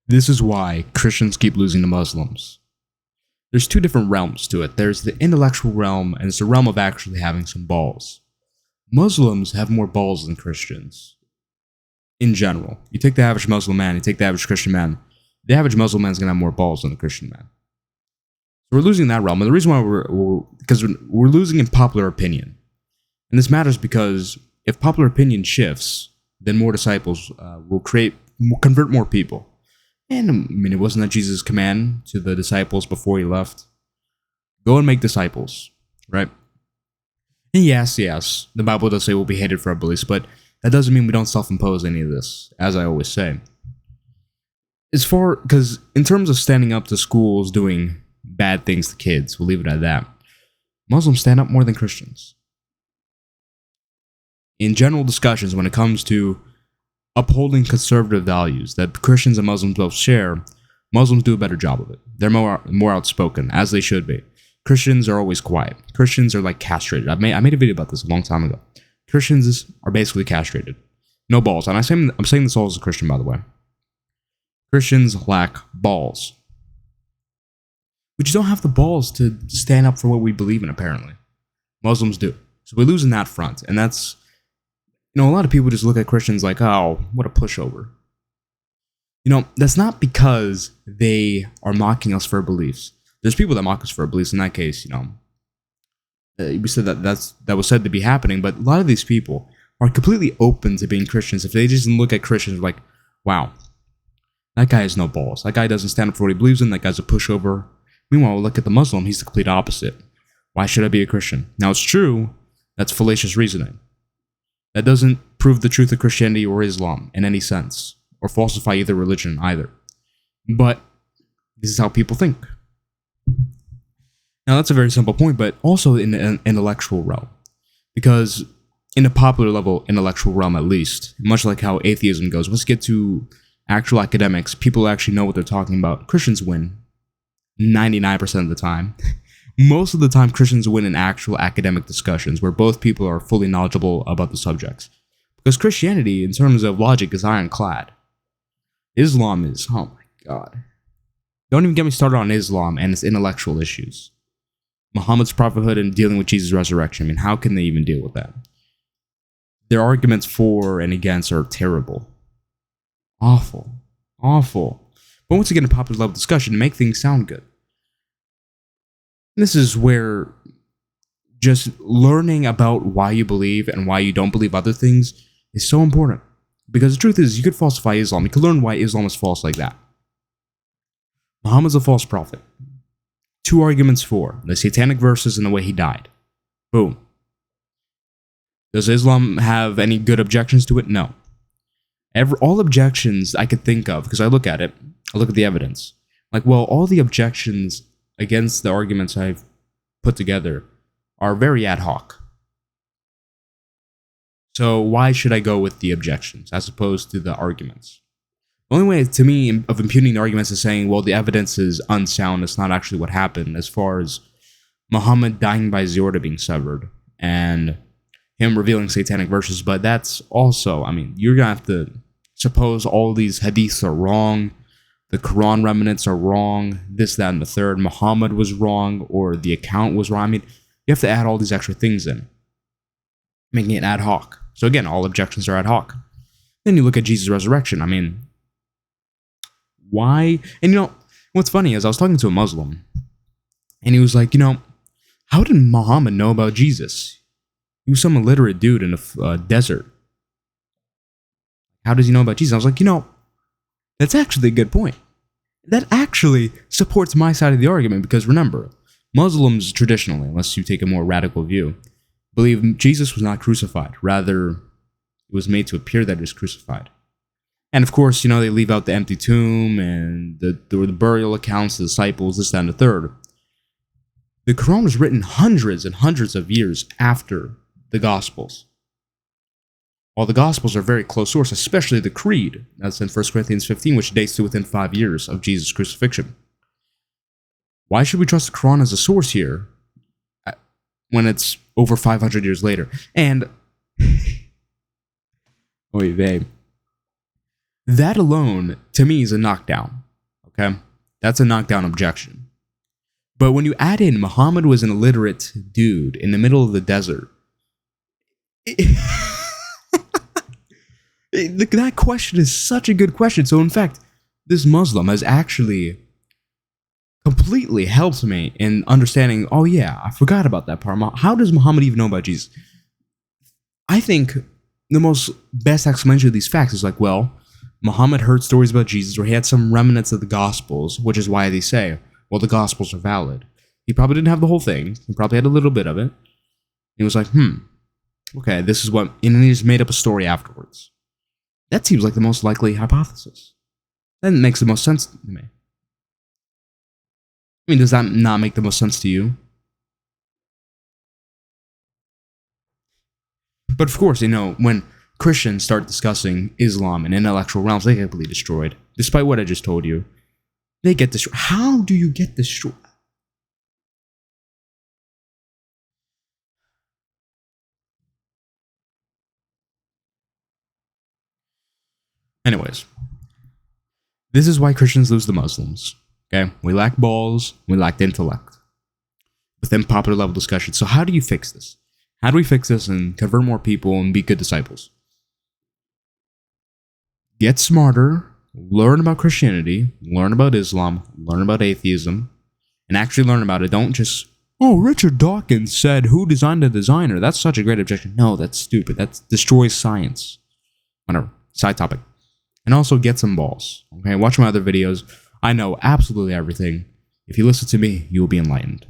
This is why Christians keep losing to Muslims. There's two different realms to it. There's the intellectual realm, and it's the realm of actually having some balls. Muslims have more balls than Christians. In general. You take the average Muslim man, you take the average Christian man, the average Muslim man is going to have more balls than the Christian man. So we're losing that realm. And the reason why we're losing in popular opinion. And this matters because if popular opinion shifts, then more disciples will convert more people. And I mean, it wasn't that Jesus' command to the disciples before he left. Go and make disciples, right? And yes, the Bible does say we'll be hated for our beliefs, but that doesn't mean we don't self-impose any of this, as I always say. Because in terms of standing up to schools doing bad things to kids, we'll leave it at that. Muslims stand up more than Christians. In general discussions, when it comes to upholding conservative values that Christians and Muslims both share, Muslims do a better job of it. They're more outspoken, as they should be. Christians are always quiet. Christians are like castrated. I made a video about this a long time ago. Christians are basically castrated. No balls. And I'm saying this all as a Christian, by the way. Christians lack balls. We just don't have the balls to stand up for what we believe in, apparently. Muslims do. So we lose in that front. And that's, a lot of people just look at Christians like, oh, what a pushover. That's not because they are mocking us for our beliefs. There's people that mock us for our beliefs. In that case, we said that was said to be happening, but a lot of these people are completely open to being Christians. If they just look at Christians like, wow, that guy has no balls. That guy doesn't stand up for what he believes in. That guy's a pushover. Meanwhile, look at the Muslim. He's the complete opposite. Why should I be a Christian? Now, it's true. That's fallacious reasoning. That doesn't prove the truth of Christianity or Islam in any sense, or falsify either religion either. But this is how people think. Now, that's a very simple point, but also in the intellectual realm. Because in a popular level intellectual realm, at least, much like how atheism goes, let's get to actual academics. People actually know what they're talking about. Christians win 99% of the time. Most of the time, Christians win in actual academic discussions where both people are fully knowledgeable about the subjects. Because Christianity, in terms of logic, is ironclad. Islam is, oh my god. Don't even get me started on Islam and its intellectual issues. Muhammad's prophethood and dealing with Jesus' resurrection. I mean, how can they even deal with that? Their arguments for and against are terrible. Awful. But once again, in popular level discussion, to make things sound good. And this is where just learning about why you believe and why you don't believe other things is so important. Because the truth is, you could falsify Islam. You could learn why Islam is false like that. Muhammad's a false prophet. 2 arguments for the satanic verses and the way he died. Boom. Does Islam have any good objections to it? No. All objections I could think of, because I look at the evidence. All the objections against the arguments I've put together are very ad hoc. So why should I go with the objections as opposed to the arguments? The only way, to me, of imputing the arguments is saying, well, the evidence is unsound. It's not actually what happened, as far as Muhammad dying by his aorta being severed and him revealing satanic verses. But that's also, you're going to have to suppose all these hadiths are wrong, the Quran remnants are wrong, this, that, and the third, Muhammad was wrong, or the account was wrong. You have to add all these extra things in, making it ad hoc. So again, all objections are ad hoc. Then you look at Jesus' resurrection. Why? And what's funny is I was talking to a Muslim, and he was like, how did Muhammad know about Jesus? He was some illiterate dude in a desert. How does he know about Jesus? I was like, that's actually a good point. That actually supports my side of the argument, because remember, Muslims traditionally, unless you take a more radical view, believe Jesus was not crucified. Rather, it was made to appear that he was crucified. And of course, they leave out the empty tomb and the burial accounts, the disciples, this, that, and the third. The Quran was written hundreds and hundreds of years after the Gospels. While the Gospels are very close source, especially the Creed, that's in 1 Corinthians 15, which dates to within 5 years of Jesus' crucifixion. Why should we trust the Quran as a source here when it's over 500 years later? And, oy vey. That alone, to me, is a knockdown. Okay? That's a knockdown objection. But when you add in Muhammad was an illiterate dude in the middle of the desert, that question is such a good question. So, in fact, this Muslim has actually completely helped me in understanding, oh yeah, I forgot about that part. How does Muhammad even know about Jesus? I think the most best explanation of these facts is like, well, Muhammad heard stories about Jesus where he had some remnants of the Gospels, which is why they say, well, the Gospels are valid. He probably didn't have the whole thing. He probably had a little bit of it. He was like, okay, this is what, and he just made up a story afterwards. That seems like the most likely hypothesis. That makes the most sense to me. I mean, does that not make the most sense to you? But of course, when Christians start discussing Islam in intellectual realms, they get completely destroyed. Despite what I just told you, they get destroyed. How do you get destroyed? Anyways, this is why Christians lose to Muslims. Okay? We lack balls, we lack intellect. Within popular level discussion. So how do you fix this? How do we fix this and convert more people and be good disciples? Get smarter, learn about Christianity, learn about Islam, learn about atheism, and actually learn about it. Don't just, oh, Richard Dawkins said, who designed the designer? That's such a great objection. No, that's stupid. That destroys science. Whatever. Side topic. And also get some balls. Okay, watch my other videos. I know absolutely everything. If you listen to me, you will be enlightened.